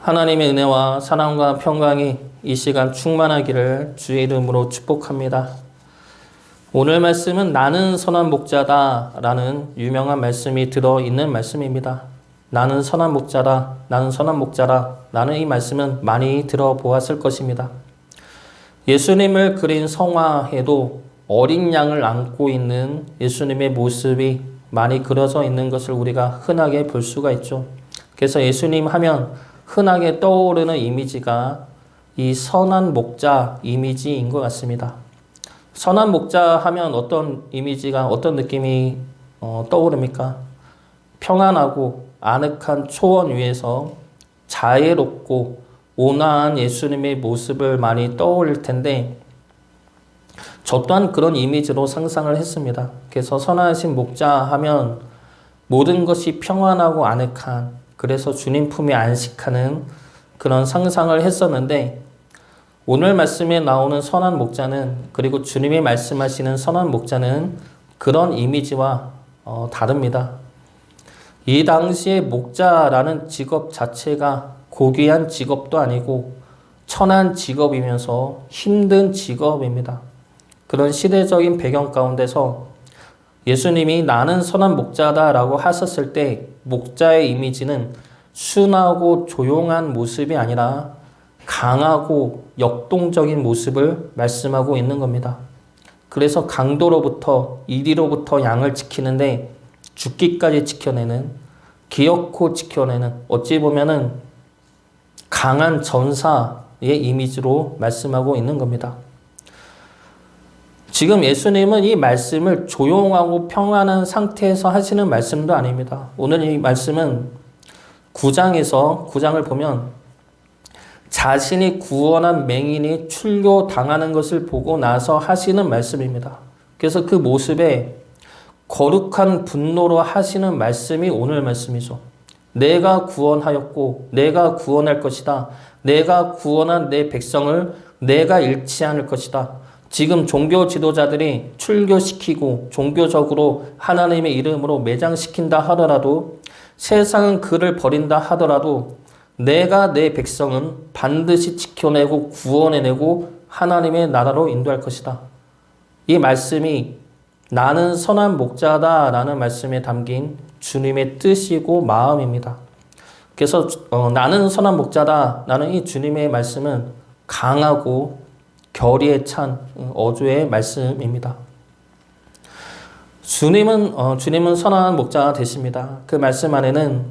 하나님의 은혜와 사랑과 평강이 이 시간 충만하기를 주의 이름으로 축복합니다. 오늘 말씀은 나는 선한 목자다 라는 유명한 말씀이 들어있는 말씀입니다. 나는 선한 목자다, 나는 선한 목자라 라는 이 말씀은 많이 들어보았을 것입니다. 예수님을 그린 성화에도 어린 양을 안고 있는 예수님의 모습이 많이 그려져 있는 것을 우리가 흔하게 볼 수가 있죠. 그래서 예수님 하면 흔하게 떠오르는 이미지가 이 선한 목자 이미지인 것 같습니다. 선한 목자 하면 어떤 이미지가, 어떤 느낌이 떠오릅니까? 평안하고 아늑한 초원 위에서 자애롭고 온화한 예수님의 모습을 많이 떠올릴 텐데 저 또한 그런 이미지로 상상을 했습니다. 그래서 선하신 목자 하면 모든 것이 평안하고 아늑한, 그래서 주님 품에 안식하는 그런 상상을 했었는데 오늘 말씀에 나오는 선한 목자는, 그리고 주님이 말씀하시는 선한 목자는 그런 이미지와 다릅니다. 이 당시에 목자라는 직업 자체가 고귀한 직업도 아니고 천한 직업이면서 힘든 직업입니다. 그런 시대적인 배경 가운데서 예수님이 나는 선한 목자다라고 하셨을 때 목자의 이미지는 순하고 조용한 모습이 아니라 강하고 역동적인 모습을 말씀하고 있는 겁니다. 그래서 강도로부터, 이리로부터 양을 지키는데 죽기까지 지켜내는, 기어코 지켜내는, 어찌 보면은 강한 전사의 이미지로 말씀하고 있는 겁니다. 지금 예수님은 이 말씀을 조용하고 평안한 상태에서 하시는 말씀도 아닙니다. 오늘 이 말씀은 9장을 보면 자신이 구원한 맹인이 출교당하는 것을 보고 나서 하시는 말씀입니다. 그래서 그 모습에 거룩한 분노로 하시는 말씀이 오늘 말씀이죠. 내가 구원하였고 내가 구원할 것이다. 내가 구원한 내 백성을 내가 잃지 않을 것이다. 지금 종교 지도자들이 출교시키고 종교적으로 하나님의 이름으로 매장시킨다 하더라도, 세상은 그를 버린다 하더라도 내가 내 백성은 반드시 지켜내고 구원해내고 하나님의 나라로 인도할 것이다. 이 말씀이 나는 선한 목자다 라는 말씀에 담긴 주님의 뜻이고 마음입니다. 그래서 나는 선한 목자다 라는 이 주님의 말씀은 강하고 결의에 찬 어조의 말씀입니다. 주님은 선한 목자가 되십니다. 그 말씀 안에는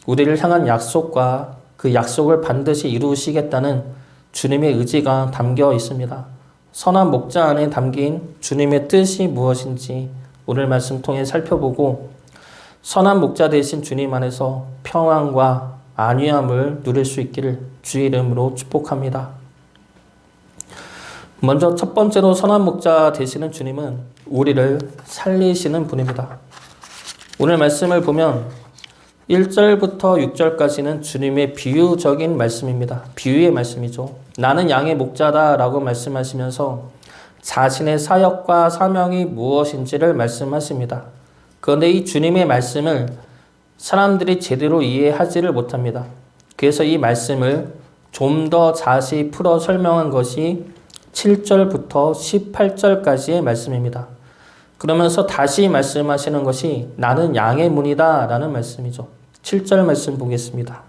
우리를 향한 약속과 그 약속을 반드시 이루시겠다는 주님의 의지가 담겨 있습니다. 선한 목자 안에 담긴 주님의 뜻이 무엇인지 오늘 말씀 통해 살펴보고 선한 목자 되신 주님 안에서 평안과 안위함을 누릴 수 있기를 주의 이름으로 축복합니다. 먼저 첫 번째로 선한 목자 되시는 주님은 우리를 살리시는 분입니다. 오늘 말씀을 보면 1절부터 6절까지는 주님의 비유적인 말씀입니다. 비유의 말씀이죠. 나는 양의 목자다 라고 말씀하시면서 자신의 사역과 사명이 무엇인지를 말씀하십니다. 그런데 이 주님의 말씀을 사람들이 제대로 이해하지를 못합니다. 그래서 이 말씀을 좀 더 자세히 풀어 설명한 것이 7절부터 18절까지의 말씀입니다. 그러면서 다시 말씀하시는 것이 나는 양의 문이다 라는 말씀이죠. 7절 말씀 보겠습니다.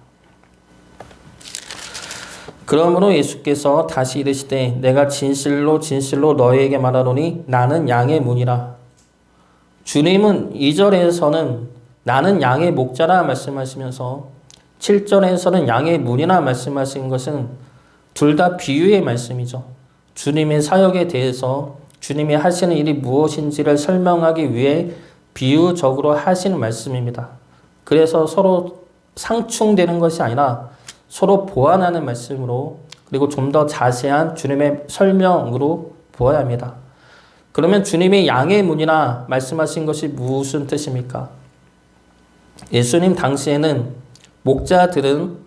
그러므로 예수께서 다시 이르시되 내가 진실로 진실로 너희에게 말하노니 나는 양의 문이라. 주님은 2절에서는 나는 양의 목자라 말씀하시면서 7절에서는 양의 문이라 말씀하신 것은 둘 다 비유의 말씀이죠. 주님의 사역에 대해서 주님이 하시는 일이 무엇인지를 설명하기 위해 비유적으로 하시는 말씀입니다. 그래서 서로 상충되는 것이 아니라 서로 보완하는 말씀으로, 그리고 좀 더 자세한 주님의 설명으로 보아야 합니다. 그러면 주님이 양의 문이라 말씀하신 것이 무슨 뜻입니까? 예수님 당시에는 목자들은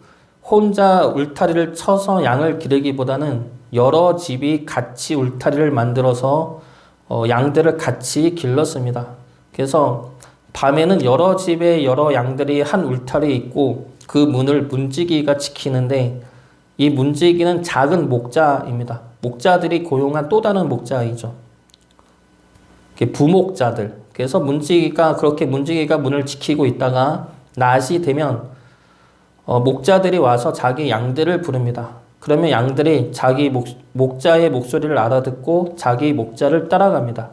혼자 울타리를 쳐서 양을 기르기보다는 여러 집이 같이 울타리를 만들어서 양들을 같이 길렀습니다. 그래서 밤에는 여러 집의 여러 양들이 한 울타리에 있고 그 문을 문지기가 지키는데 이 문지기는 작은 목자입니다. 목자들이 고용한 또 다른 목자이죠. 부목자들. 그래서 문지기가 문을 지키고 있다가 낮이 되면 목자들이 와서 자기 양들을 부릅니다. 그러면 양들이 자기 목자의 목소리를 알아듣고 자기 목자를 따라갑니다.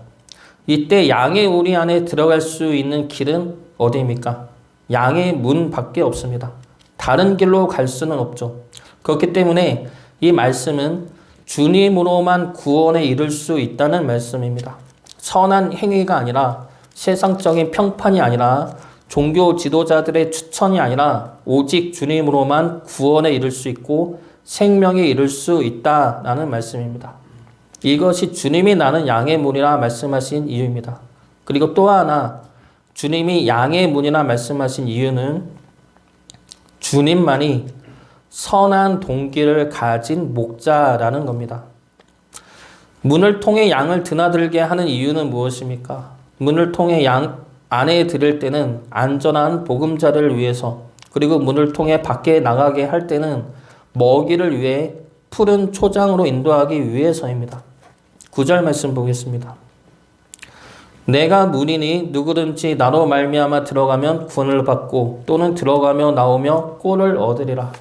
이때 양의 우리 안에 들어갈 수 있는 길은 어디입니까? 양의 문 밖에 없습니다. 다른 길로 갈 수는 없죠. 그렇기 때문에 이 말씀은 주님으로만 구원에 이를 수 있다는 말씀입니다. 선한 행위가 아니라 세상적인 평판이 아니라 종교 지도자들의 추천이 아니라 오직 주님으로만 구원에 이를 수 있고 생명에 이를 수 있다라는 말씀입니다. 이것이 주님이 나는 양의 문이라 말씀하신 이유입니다. 그리고 또 하나 주님이 양의 문이라 말씀하신 이유는 주님만이 선한 동기를 가진 목자라는 겁니다. 문을 통해 양을 드나들게 하는 이유는 무엇입니까? 문을 통해 양 안에 들일 때는 안전한 보금자리를 위해서, 그리고 문을 통해 밖에 나가게 할 때는 먹이를 위해 푸른 초장으로 인도하기 위해서입니다. 9절 말씀 보겠습니다. 내가 문이니 누구든지 나로 말미암아 들어가면 구원을 받고 또는 들어가며 나오며 꼴을 얻으리라.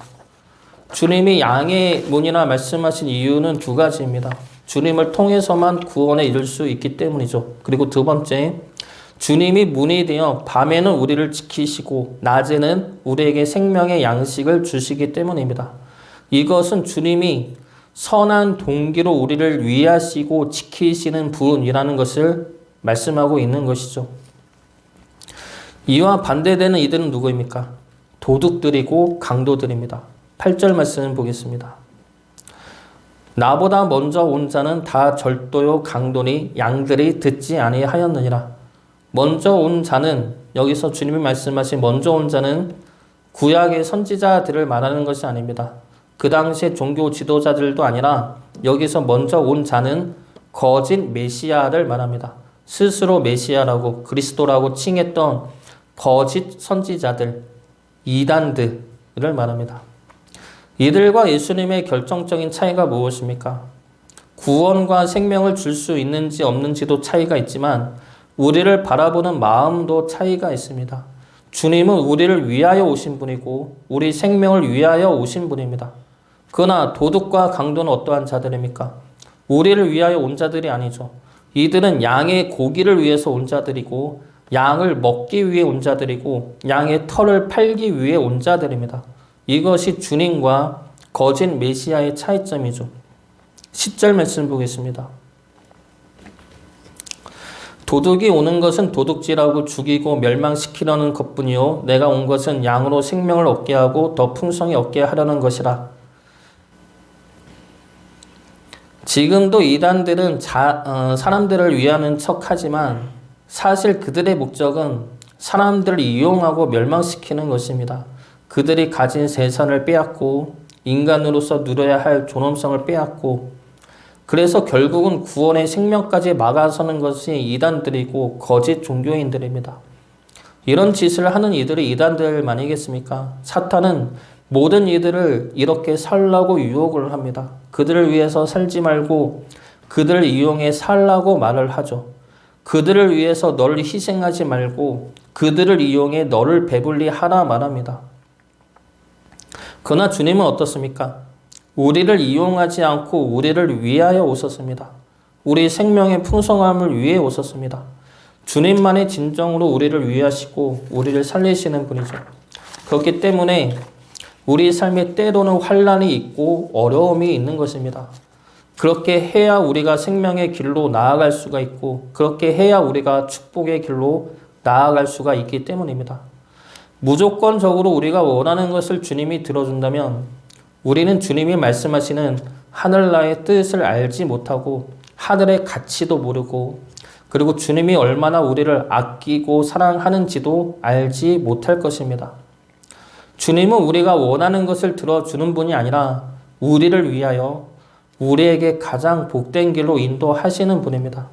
주님이 양의 문이라 말씀하신 이유는 두 가지입니다. 주님을 통해서만 구원에 이를 수 있기 때문이죠. 그리고 두 번째, 주님이 문이 되어 밤에는 우리를 지키시고 낮에는 우리에게 생명의 양식을 주시기 때문입니다. 이것은 주님이 선한 동기로 우리를 위하시고 지키시는 분이라는 것을 말씀하고 있는 것이죠. 이와 반대되는 이들은 누구입니까? 도둑들이고 강도들입니다. 8절 말씀 보겠습니다. 나보다 먼저 온 자는 다 절도요 강도니 양들이 듣지 아니하였느니라. 먼저 온 자는, 여기서 주님이 말씀하신 먼저 온 자는 구약의 선지자들을 말하는 것이 아닙니다. 그 당시의 종교 지도자들도 아니라 여기서 먼저 온 자는 거짓 메시아를 말합니다. 스스로 메시아라고 그리스도라고 칭했던 거짓 선지자들, 이단들을 말합니다. 이들과 예수님의 결정적인 차이가 무엇입니까? 구원과 생명을 줄 수 있는지 없는지도 차이가 있지만 우리를 바라보는 마음도 차이가 있습니다. 주님은 우리를 위하여 오신 분이고 우리 생명을 위하여 오신 분입니다. 그러나 도둑과 강도는 어떠한 자들입니까? 우리를 위하여 온 자들이 아니죠. 이들은 양의 고기를 위해서 온 자들이고 양을 먹기 위해 온 자들이고 양의 털을 팔기 위해 온 자들입니다. 이것이 주님과 거짓 메시아의 차이점이죠. 10절 말씀 보겠습니다. 도둑이 오는 것은 도둑질하고 죽이고 멸망시키려는 것뿐이요 내가 온 것은 양으로 생명을 얻게 하고 더 풍성히 얻게 하려는 것이라. 지금도 이단들은 사람들을 위하는 척하지만 사실 그들의 목적은 사람들을 이용하고 멸망시키는 것입니다. 그들이 가진 재산을 빼앗고 인간으로서 누려야 할 존엄성을 빼앗고, 그래서 결국은 구원의 생명까지 막아서는 것이 이단들이고 거짓 종교인들입니다. 이런 짓을 하는 이들이 이단들만이겠습니까? 사탄은 모든 이들을 이렇게 살라고 유혹을 합니다. 그들을 위해서 살지 말고 그들을 이용해 살라고 말을 하죠. 그들을 위해서 너를 희생하지 말고 그들을 이용해 너를 배불리 하라 말합니다. 그러나 주님은 어떻습니까? 우리를 이용하지 않고 우리를 위하여 오셨습니다. 우리 생명의 풍성함을 위해 오셨습니다. 주님만이 진정으로 우리를 위하시고 우리를 살리시는 분이죠. 그렇기 때문에 우리 삶에 때로는 환난이 있고 어려움이 있는 것입니다. 그렇게 해야 우리가 생명의 길로 나아갈 수가 있고 그렇게 해야 우리가 축복의 길로 나아갈 수가 있기 때문입니다. 무조건적으로 우리가 원하는 것을 주님이 들어준다면 우리는 주님이 말씀하시는 하늘나라의 뜻을 알지 못하고 하늘의 가치도 모르고 그리고 주님이 얼마나 우리를 아끼고 사랑하는지도 알지 못할 것입니다. 주님은 우리가 원하는 것을 들어주는 분이 아니라 우리를 위하여 우리에게 가장 복된 길로 인도하시는 분입니다.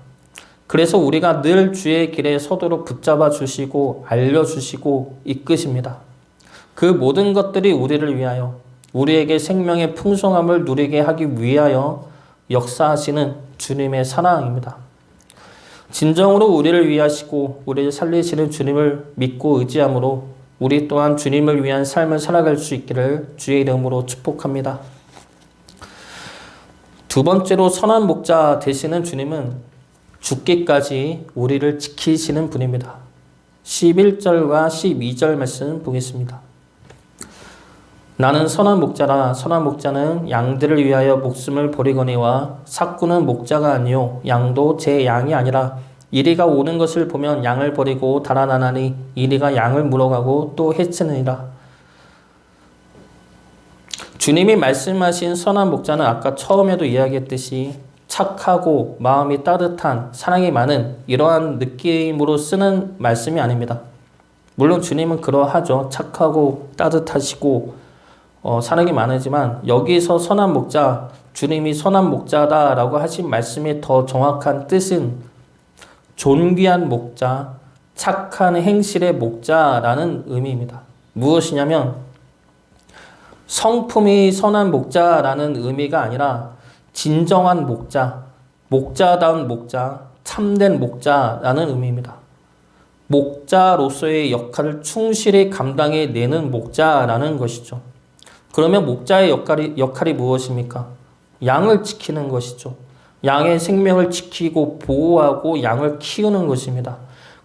그래서 우리가 늘 주의 길에 서도록 붙잡아 주시고 알려주시고 이끄십니다. 그 모든 것들이 우리를 위하여, 우리에게 생명의 풍성함을 누리게 하기 위하여 역사하시는 주님의 사랑입니다. 진정으로 우리를 위하시고 우리를 살리시는 주님을 믿고 의지함으로 우리 또한 주님을 위한 삶을 살아갈 수 있기를 주의 이름으로 축복합니다. 두 번째로 선한 목자 되시는 주님은 죽기까지 우리를 지키시는 분입니다. 11절과 12절 말씀 보겠습니다. 나는 선한 목자라. 선한 목자는 양들을 위하여 목숨을 버리거니와 삭구는 목자가 아니요 양도 제 양이 아니라 이리가 오는 것을 보면 양을 버리고 달아나나니 이리가 양을 물어가고 또 해치느니라. 주님이 말씀하신 선한 목자는 아까 처음에도 이야기했듯이 착하고 마음이 따뜻한 사랑이 많은 이러한 느낌으로 쓰는 말씀이 아닙니다. 물론 주님은 그러하죠. 착하고 따뜻하시고 사랑이 많으지만 여기서 선한 목자, 주님이 선한 목자다라고 하신 말씀의 더 정확한 뜻은 존귀한 목자, 착한 행실의 목자라는 의미입니다. 무엇이냐면 성품이 선한 목자라는 의미가 아니라 진정한 목자, 목자다운 목자, 참된 목자라는 의미입니다. 목자로서의 역할을 충실히 감당해내는 목자라는 것이죠. 그러면 목자의 역할이 무엇입니까? 양을 지키는 것이죠. 양의 생명을 지키고 보호하고 양을 키우는 것입니다.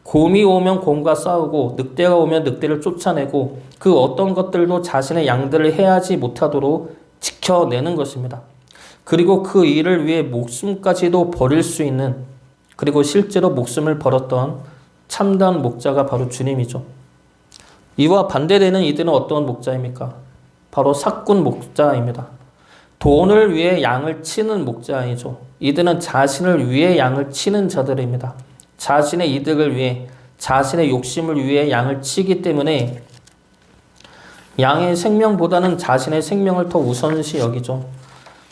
곰이 오면 곰과 싸우고 늑대가 오면 늑대를 쫓아내고 그 어떤 것들도 자신의 양들을 해하지 못하도록 지켜내는 것입니다. 그리고 그 일을 위해 목숨까지도 버릴 수 있는, 그리고 실제로 목숨을 버렸던 참다운 목자가 바로 주님이죠. 이와 반대되는 이들은 어떤 목자입니까? 바로 삭군 목자입니다. 돈을 위해 양을 치는 목자이죠. 이들은 자신을 위해 양을 치는 자들입니다. 자신의 이득을 위해, 자신의 욕심을 위해 양을 치기 때문에 양의 생명보다는 자신의 생명을 더 우선시 여기죠.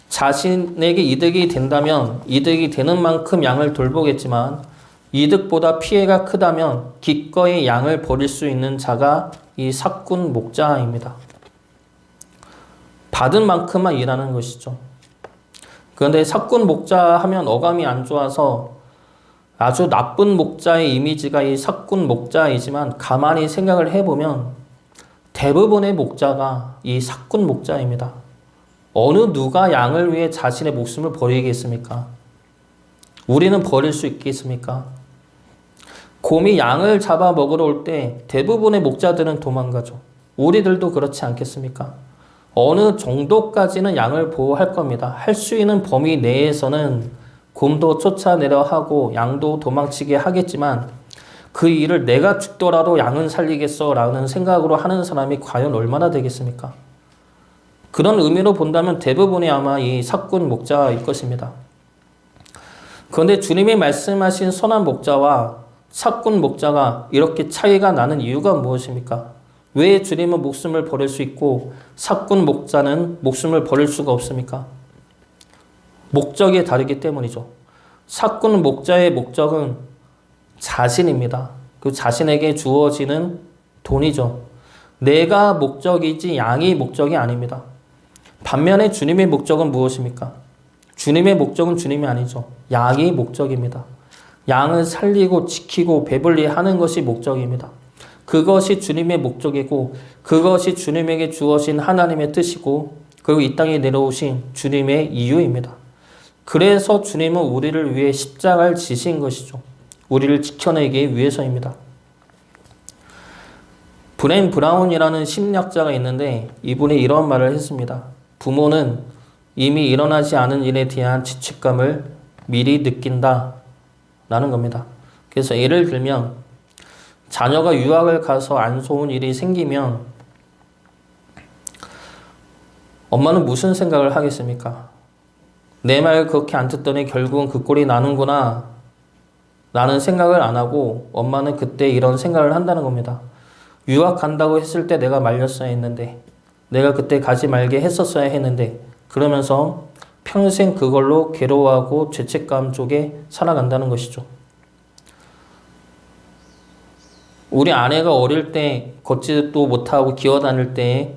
자신에게 이득이 된다면 이득이 되는 만큼 양을 돌보겠지만 이득보다 피해가 크다면 기꺼이 양을 버릴 수 있는 자가 이 삭군 목자입니다. 받은 만큼만 일하는 것이죠. 그런데 삭군 목자 하면 어감이 안 좋아서 아주 나쁜 목자의 이미지가 이 삭군 목자이지만 가만히 생각을 해보면 대부분의 목자가 이 삭군 목자입니다. 어느 누가 양을 위해 자신의 목숨을 버리겠습니까? 우리는 버릴 수 있겠습니까? 곰이 양을 잡아 먹으러 올 때 대부분의 목자들은 도망가죠. 우리들도 그렇지 않겠습니까? 어느 정도까지는 양을 보호할 겁니다. 할 수 있는 범위 내에서는 곰도 쫓아내려 하고 양도 도망치게 하겠지만 그 일을 내가 죽더라도 양은 살리겠어 라는 생각으로 하는 사람이 과연 얼마나 되겠습니까? 그런 의미로 본다면 대부분이 아마 이 삭군 목자일 것입니다. 그런데 주님이 말씀하신 선한 목자와 삭군 목자가 이렇게 차이가 나는 이유가 무엇입니까? 왜 주님은 목숨을 버릴 수 있고 삭군 목자는 목숨을 버릴 수가 없습니까? 목적이 다르기 때문이죠. 삭군 목자의 목적은 자신입니다. 그 자신에게 주어지는 돈이죠. 내가 목적이지 양이 목적이 아닙니다. 반면에 주님의 목적은 무엇입니까? 주님의 목적은 주님이 아니죠. 양이 목적입니다. 양을 살리고 지키고 배불리 하는 것이 목적입니다. 그것이 주님의 목적이고 그것이 주님에게 주어진 하나님의 뜻이고 그리고 이 땅에 내려오신 주님의 이유입니다. 그래서 주님은 우리를 위해 십자가를 지신 것이죠. 우리를 지켜내기 위해서입니다. 브렌 브라운이라는 심리학자가 있는데 이분이 이런 말을 했습니다. 부모는 이미 일어나지 않은 일에 대한 죄책감을 미리 느낀다 라는 겁니다. 그래서 예를 들면 자녀가 유학을 가서 안 좋은 일이 생기면 엄마는 무슨 생각을 하겠습니까? 내 말 그렇게 안 듣더니 결국은 그 꼴이 나는구나 라는 생각을 안 하고 엄마는 그때 이런 생각을 한다는 겁니다. 유학 간다고 했을 때 내가 말렸어야 했는데 내가 그때 가지 말게 했었어야 했는데 그러면서 평생 그걸로 괴로워하고 죄책감 쪽에 살아간다는 것이죠. 우리 아내가 어릴 때 걷지도 못하고 기어다닐 때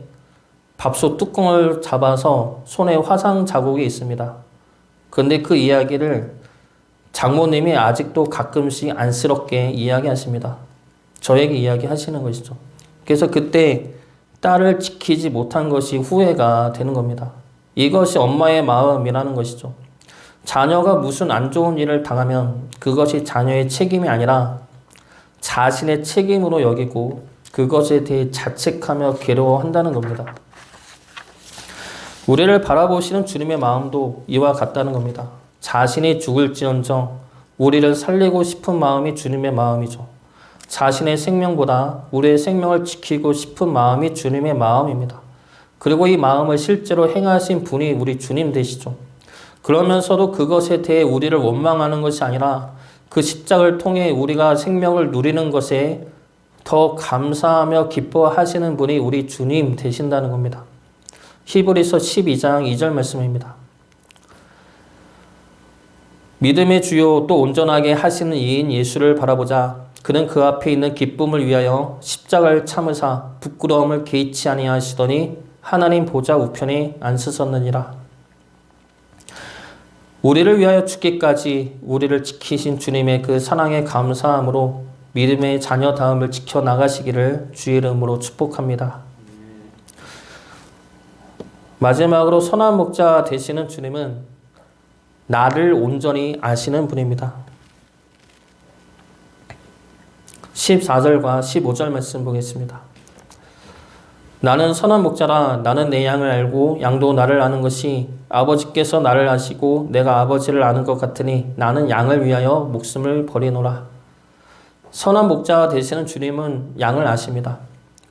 밥솥 뚜껑을 잡아서 손에 화상 자국이 있습니다. 그런데 그 이야기를 장모님이 아직도 가끔씩 안쓰럽게 이야기하십니다. 저에게 이야기하시는 것이죠. 그래서 그때 딸을 지키지 못한 것이 후회가 되는 겁니다. 이것이 엄마의 마음이라는 것이죠. 자녀가 무슨 안 좋은 일을 당하면 그것이 자녀의 책임이 아니라 자신의 책임으로 여기고 그것에 대해 자책하며 괴로워한다는 겁니다. 우리를 바라보시는 주님의 마음도 이와 같다는 겁니다. 자신이 죽을지언정 우리를 살리고 싶은 마음이 주님의 마음이죠. 자신의 생명보다 우리의 생명을 지키고 싶은 마음이 주님의 마음입니다. 그리고 이 마음을 실제로 행하신 분이 우리 주님 되시죠. 그러면서도 그것에 대해 우리를 원망하는 것이 아니라 그 십자가를 통해 우리가 생명을 누리는 것에 더 감사하며 기뻐하시는 분이 우리 주님 되신다는 겁니다. 히브리서 12장 2절 말씀입니다. 믿음의 주요 또 온전하게 하시는 이인 예수를 바라보자. 그는 그 앞에 있는 기쁨을 위하여 십자가를 참으사 부끄러움을 개의치 아니하시더니 하나님 보좌 우편에 앉으셨느니라. 우리를 위하여 죽기까지 우리를 지키신 주님의 그 사랑에 감사함으로 믿음의 자녀다움을 지켜나가시기를 주의 이름으로 축복합니다. 마지막으로 선한 목자 되시는 주님은 나를 온전히 아시는 분입니다. 14절과 15절 말씀 보겠습니다. 나는 선한 목자라. 나는 내 양을 알고 양도 나를 아는 것이 아버지께서 나를 아시고 내가 아버지를 아는 것 같으니 나는 양을 위하여 목숨을 버리노라. 선한 목자 되시는 주님은 양을 아십니다.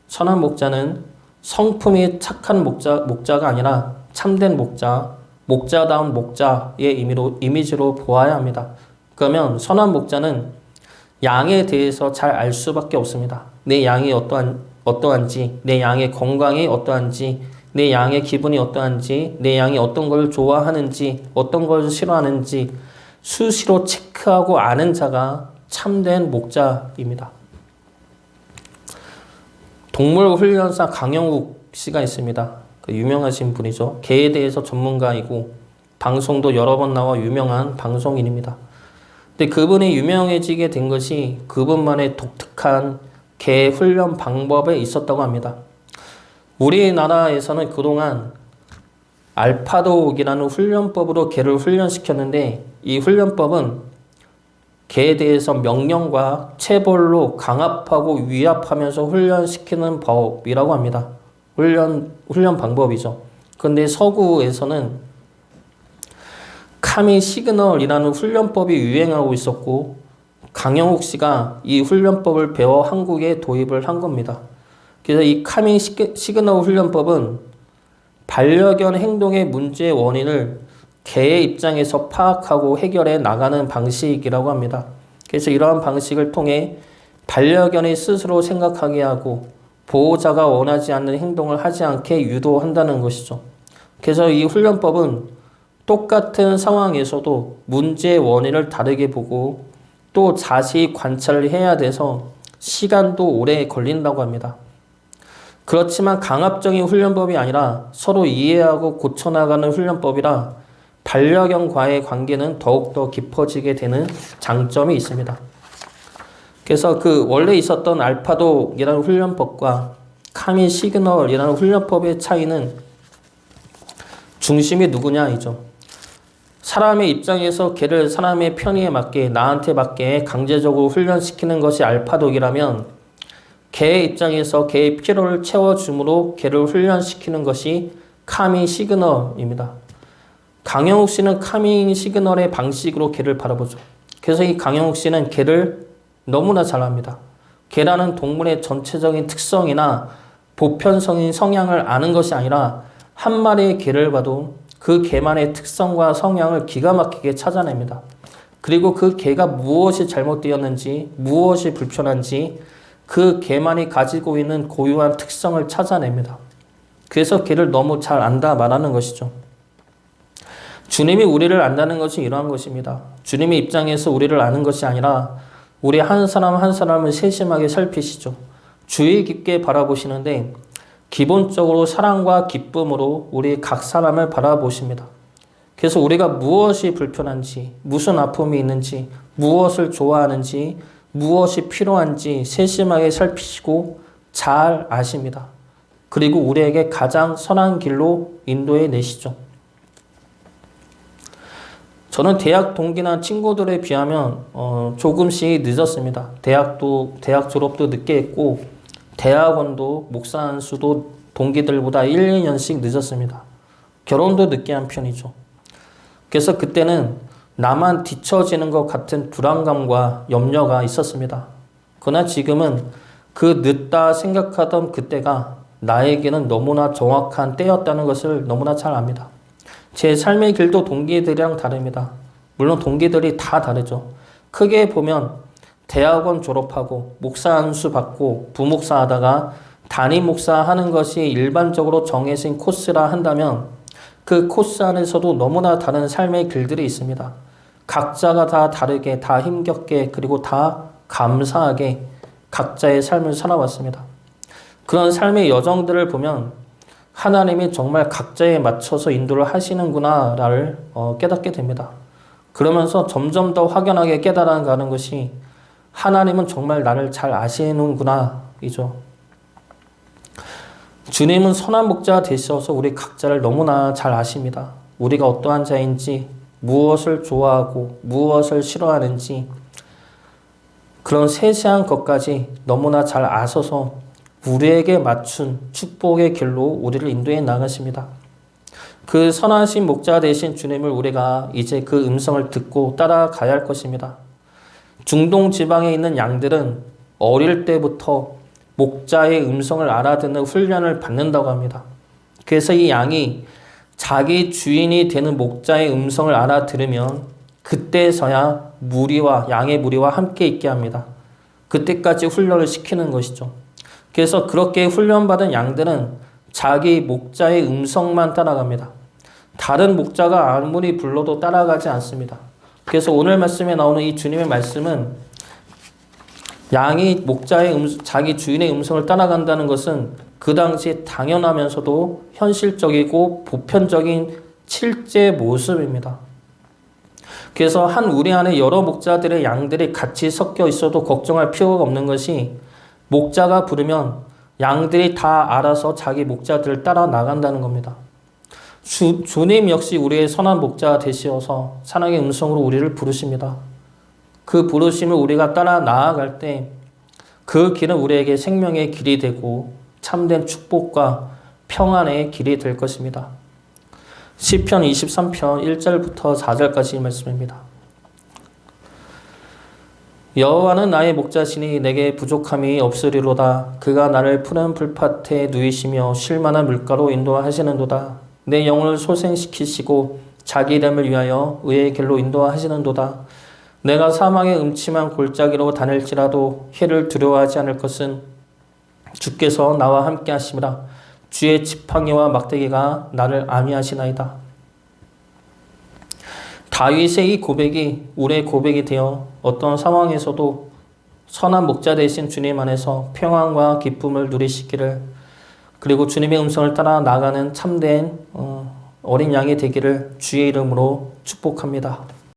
선한 목자는 성품이 착한 목자가 아니라 참된 목자, 목자다운 목자의 이미지로 보아야 합니다. 그러면 선한 목자는 양에 대해서 잘 알 수밖에 없습니다. 내 양이 어떠한지, 내 양의 건강이 어떠한지, 내 양의 기분이 어떠한지, 내 양이 어떤 걸 좋아하는지, 어떤 걸 싫어하는지 수시로 체크하고 아는 자가 참된 목자입니다. 동물훈련사 강영욱 씨가 있습니다. 그 유명하신 분이죠. 개에 대해서 전문가이고 방송도 여러 번 나와 유명한 방송인입니다. 근데 그분이 유명해지게 된 것이 그분만의 독특한 개 훈련 방법에 있었다고 합니다. 우리나라에서는 그동안 알파독이라는 훈련법으로 개를 훈련시켰는데 이 훈련법은 개에 대해서 명령과 체벌로 강압하고 위압하면서 훈련시키는 법이라고 합니다. 훈련 방법이죠. 그런데 서구에서는 카미 시그널이라는 훈련법이 유행하고 있었고 강영욱 씨가 이 훈련법을 배워 한국에 도입을 한 겁니다. 그래서 이 카미 시그널 훈련법은 반려견 행동의 문제의 원인을 개의 입장에서 파악하고 해결해 나가는 방식이라고 합니다. 그래서 이러한 방식을 통해 반려견이 스스로 생각하게 하고 보호자가 원하지 않는 행동을 하지 않게 유도한다는 것이죠. 그래서 이 훈련법은 똑같은 상황에서도 문제의 원인을 다르게 보고 또 자세히 관찰을 해야 돼서 시간도 오래 걸린다고 합니다. 그렇지만 강압적인 훈련법이 아니라 서로 이해하고 고쳐나가는 훈련법이라 반려견과의 관계는 더욱더 깊어지게 되는 장점이 있습니다. 그래서 그 원래 있었던 알파독이라는 훈련법과 카미 시그널이라는 훈련법의 차이는 중심이 누구냐이죠. 사람의 입장에서 개를 사람의 편의에 맞게 나한테 맞게 강제적으로 훈련시키는 것이 알파독이라면 개의 입장에서 개의 필요를 채워줌으로 개를 훈련시키는 것이 카미 시그널입니다. 강영욱 씨는 카미 시그널의 방식으로 개를 바라보죠. 그래서 이 강영욱 씨는 개를 너무나 잘 압니다. 개라는 동물의 전체적인 특성이나 보편성인 성향을 아는 것이 아니라 한 마리의 개를 봐도 그 개만의 특성과 성향을 기가 막히게 찾아냅니다. 그리고 그 개가 무엇이 잘못되었는지, 무엇이 불편한지 그 개만이 가지고 있는 고유한 특성을 찾아냅니다. 그래서 개를 너무 잘 안다 말하는 것이죠. 주님이 우리를 안다는 것이 이러한 것입니다. 주님의 입장에서 우리를 아는 것이 아니라 우리 한 사람 한 사람을 세심하게 살피시죠. 주의 깊게 바라보시는데 기본적으로 사랑과 기쁨으로 우리 각 사람을 바라보십니다. 그래서 우리가 무엇이 불편한지, 무슨 아픔이 있는지, 무엇을 좋아하는지, 무엇이 필요한지 세심하게 살피시고 잘 아십니다. 그리고 우리에게 가장 선한 길로 인도해 내시죠. 저는 대학 동기나 친구들에 비하면 조금씩 늦었습니다. 대학 졸업도 늦게 했고 대학원도 목사 안수도 동기들보다 1, 2년씩 늦었습니다. 결혼도 늦게 한 편이죠. 그래서 그때는 나만 뒤처지는 것 같은 불안감과 염려가 있었습니다. 그러나 지금은 그 늦다 생각하던 그때가 나에게는 너무나 정확한 때였다는 것을 너무나 잘 압니다. 제 삶의 길도 동기들이랑 다릅니다. 물론 동기들이 다 다르죠. 크게 보면 대학원 졸업하고 목사 안수 받고 부목사 하다가 담임 목사 하는 것이 일반적으로 정해진 코스라 한다면 그 코스 안에서도 너무나 다른 삶의 길들이 있습니다. 각자가 다 다르게, 다 힘겹게, 그리고 다 감사하게 각자의 삶을 살아왔습니다. 그런 삶의 여정들을 보면 하나님이 정말 각자에 맞춰서 인도를 하시는구나를 깨닫게 됩니다. 그러면서 점점 더 확연하게 깨달아가는 것이 하나님은 정말 나를 잘 아시는구나 이죠. 주님은 선한 목자가 되셔서 우리 각자를 너무나 잘 아십니다. 우리가 어떠한 자인지, 무엇을 좋아하고 무엇을 싫어하는지 그런 세세한 것까지 너무나 잘 아셔서 우리에게 맞춘 축복의 길로 우리를 인도해 나가십니다. 그 선하신 목자 되신 주님을 우리가 이제 그 음성을 듣고 따라가야 할 것입니다. 중동 지방에 있는 양들은 어릴 때부터 목자의 음성을 알아듣는 훈련을 받는다고 합니다. 그래서 이 양이 자기 주인이 되는 목자의 음성을 알아들으면 그때서야 양의 무리와 함께 있게 합니다. 그때까지 훈련을 시키는 것이죠. 그래서 그렇게 훈련받은 양들은 자기 목자의 음성만 따라갑니다. 다른 목자가 아무리 불러도 따라가지 않습니다. 그래서 오늘 말씀에 나오는 이 주님의 말씀은 양이 자기 주인의 음성을 따라간다는 것은 그 당시 당연하면서도 현실적이고 보편적인 실제 모습입니다. 그래서 한 우리 안에 여러 목자들의 양들이 같이 섞여 있어도 걱정할 필요가 없는 것이 목자가 부르면 양들이 다 알아서 자기 목자들을 따라 나간다는 겁니다. 주님 역시 우리의 선한 목자가 되시어서 사랑의 음성으로 우리를 부르십니다. 그 부르심을 우리가 따라 나아갈 때 그 길은 우리에게 생명의 길이 되고 참된 축복과 평안의 길이 될 것입니다. 시편 23편 1절부터 4절까지 말씀입니다. 여호와는 나의 목자시니 내게 부족함이 없으리로다. 그가 나를 푸른 풀밭에 누이시며 쉴 만한 물가로 인도하시는도다. 내 영혼을 소생시키시고 자기 이름을 위하여 의의 길로 인도하시는도다. 내가 사망의 음침한 골짜기로 다닐지라도 해를 두려워하지 않을 것은 주께서 나와 함께 하심이라. 주의 지팡이와 막대기가 나를 안위하시나이다. 다윗의 이 고백이 우리의 고백이 되어 어떤 상황에서도 선한 목자 되신 주님 안에서 평안과 기쁨을 누리시기를, 그리고 주님의 음성을 따라 나가는 참된 어린 양이 되기를 주의 이름으로 축복합니다.